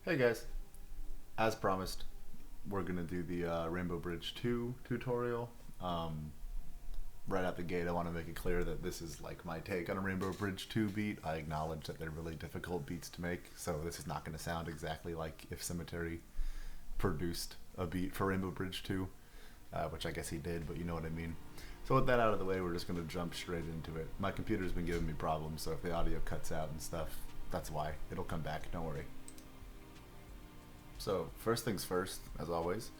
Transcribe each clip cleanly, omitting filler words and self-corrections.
Hey guys, as promised, we're gonna do the Rainbow Bridge 2 tutorial. Um, right out the gate, I want to make it clear that this is like my take on a Rainbow Bridge 2 beat. I acknowledge that they're really difficult beats to make, so this is not going to sound exactly like if Sematary produced a beat for Rainbow Bridge 2, which I guess he did, but you know what I mean. So with that out of the way, we're just going to jump straight into it. My computer's been giving me problems, so if the audio cuts out and stuff, that's why. It'll come back, don't worry. So first things first, as always,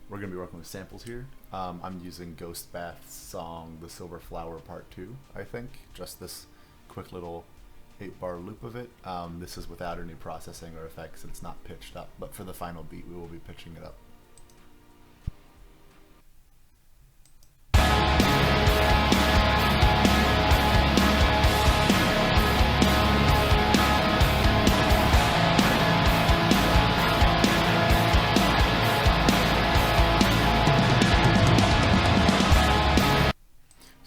we're going to be working with samples here. I'm using Ghost Bath's song The Silver Flower Part 2, I think. Just this quick little 8-bar loop of it. This is without any processing or effects. It's not pitched up, but for the final beat we will be pitching it up.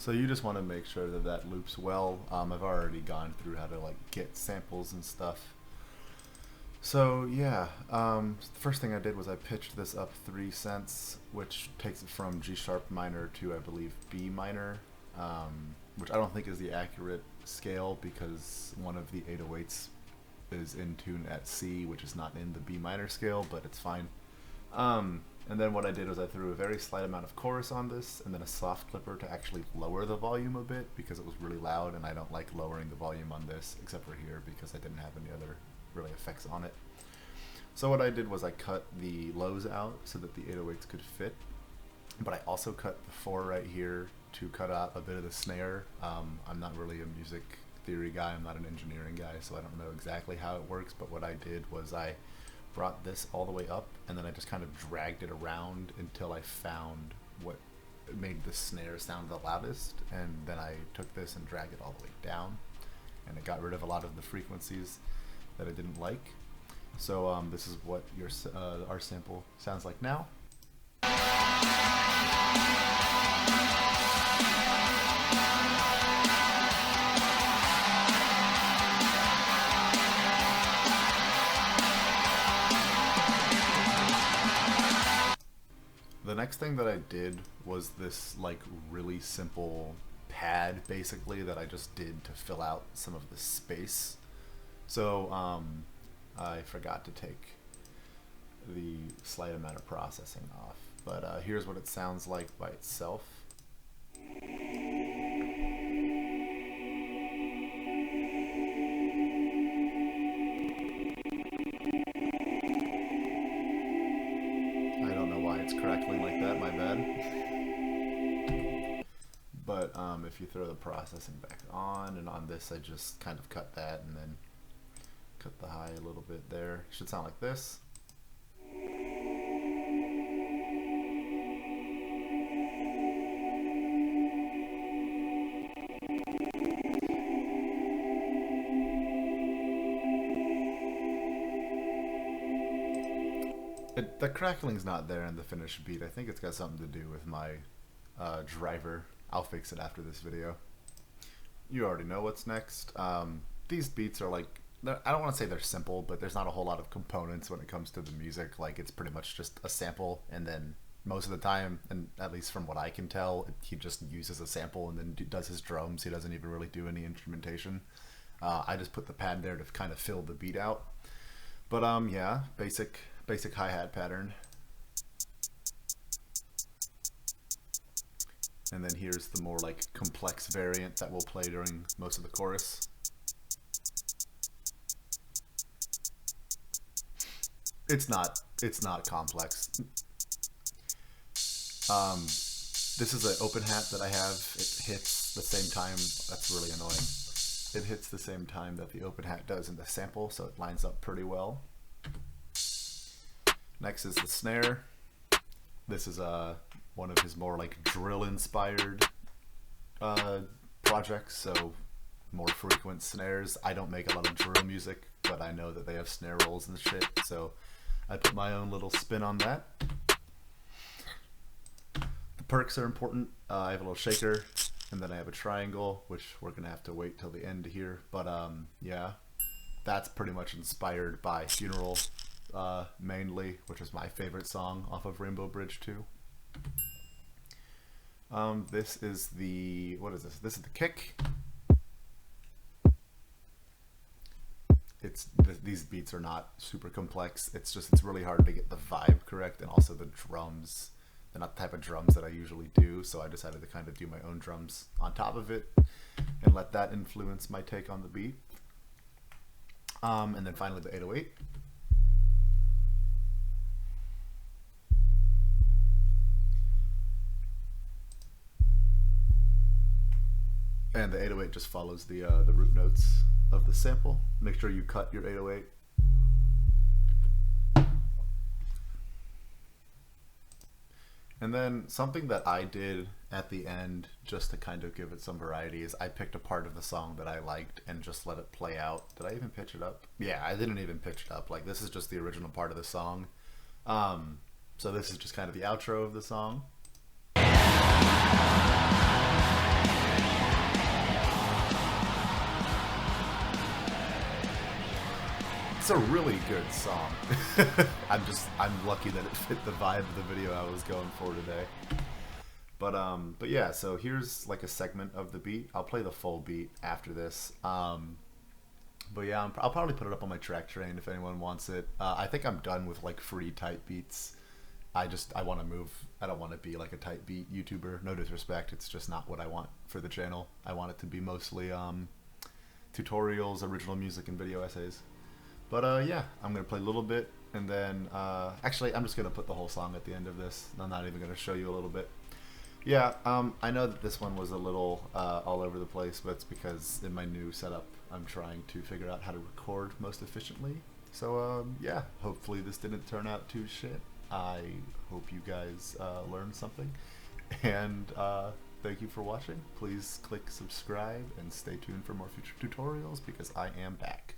So you just want to make sure that that loops well. I've already gone through how to like get samples and stuff. So yeah, the first thing I did was I pitched this up 3 cents, which takes it from G sharp minor to I believe B minor, which I don't think is the accurate scale because one of the 808s is in tune at C, which is not in the B minor scale, but it's fine. And then what I did was I threw a very slight amount of chorus on this and then a soft clipper to actually lower the volume a bit because it was really loud and I don't like lowering the volume on this except for here because I didn't have any other really effects on it. So what I did was I cut the lows out so that the 808s could fit, but I also cut the 4 right here to cut out a bit of the snare. I'm not really a music theory guy, I'm not an engineering guy, so I don't know exactly how it works, but what I did was I brought this all the way up and then I just kind of dragged it around until I found what made the snare sound the loudest, and then I took this and dragged it all the way down and it got rid of a lot of the frequencies that I didn't like. So this is what our sample sounds like now. The next thing that I did was this like really simple pad basically that I just did to fill out some of the space. So I forgot to take the slight amount of processing off, but here's what it sounds like by itself. I don't know why it's crackling like that, my bad. But if you throw the processing back on, and on this I just kind of cut that and then cut the high a little bit there. It should sound like this. The crackling's not there in the finished beat. I think it's got something to do with my driver. I'll fix it after this video. You already know what's next. These beats are like, I don't want to say they're simple, but there's not a whole lot of components when it comes to the music. Like it's pretty much just a sample, and then most of the time, and at least from what I can tell, he just uses a sample and then does his drums. He doesn't even really do any instrumentation. I just put the pad there to kind of fill the beat out. But yeah, basic hi-hat pattern. And then here's the more like complex variant that will play during most of the chorus. It's not complex. This is an open hat that I have. It hits the same time. That's really annoying. It hits the same time that the open hat does in the sample, so it lines up pretty well. Next is the snare. This is one of his more like drill inspired projects, so more frequent snares. I don't make a lot of drill music, but I know that they have snare rolls and shit, so I put my own little spin on that. The perks are important. I have a little shaker, and then I have a triangle, which we're gonna have to wait till the end to hear, but yeah, that's pretty much inspired by Funeral. mainly, which is my favorite song off of Rainbow Bridge 2. This is the, what is this? This is the kick. These beats are not super complex. It's really hard to get the vibe correct, and also the drums. They're not the type of drums that I usually do, so I decided to kind of do my own drums on top of it and let that influence my take on the beat. And then finally the 808. And the 808 just follows the root notes of the sample. Make sure you cut your 808. And then something that I did at the end, just to kind of give it some variety, is I picked a part of the song that I liked and just let it play out. Did I even pitch it up? Yeah, I didn't even pitch it up. Like, this is just the original part of the song. So this is just kind of the outro of the song. It's a really good song. I'm lucky that it fit the vibe of the video I was going for today. But yeah, so here's like a segment of the beat. I'll play the full beat after this. But yeah, I'll probably put it up on my track train if anyone wants it. I think I'm done with like free type beats. I want to move. I don't want to be like a type beat YouTuber. No disrespect, it's just not what I want for the channel. I want it to be mostly tutorials, original music, and video essays. But yeah, I'm going to play a little bit, and then actually I'm just going to put the whole song at the end of this. I'm not even going to show you a little bit. Yeah, I know that this one was a little all over the place, but it's because in my new setup I'm trying to figure out how to record most efficiently. So yeah, hopefully this didn't turn out too shit. I hope you guys learned something, and thank you for watching. Please click subscribe and stay tuned for more future tutorials because I am back.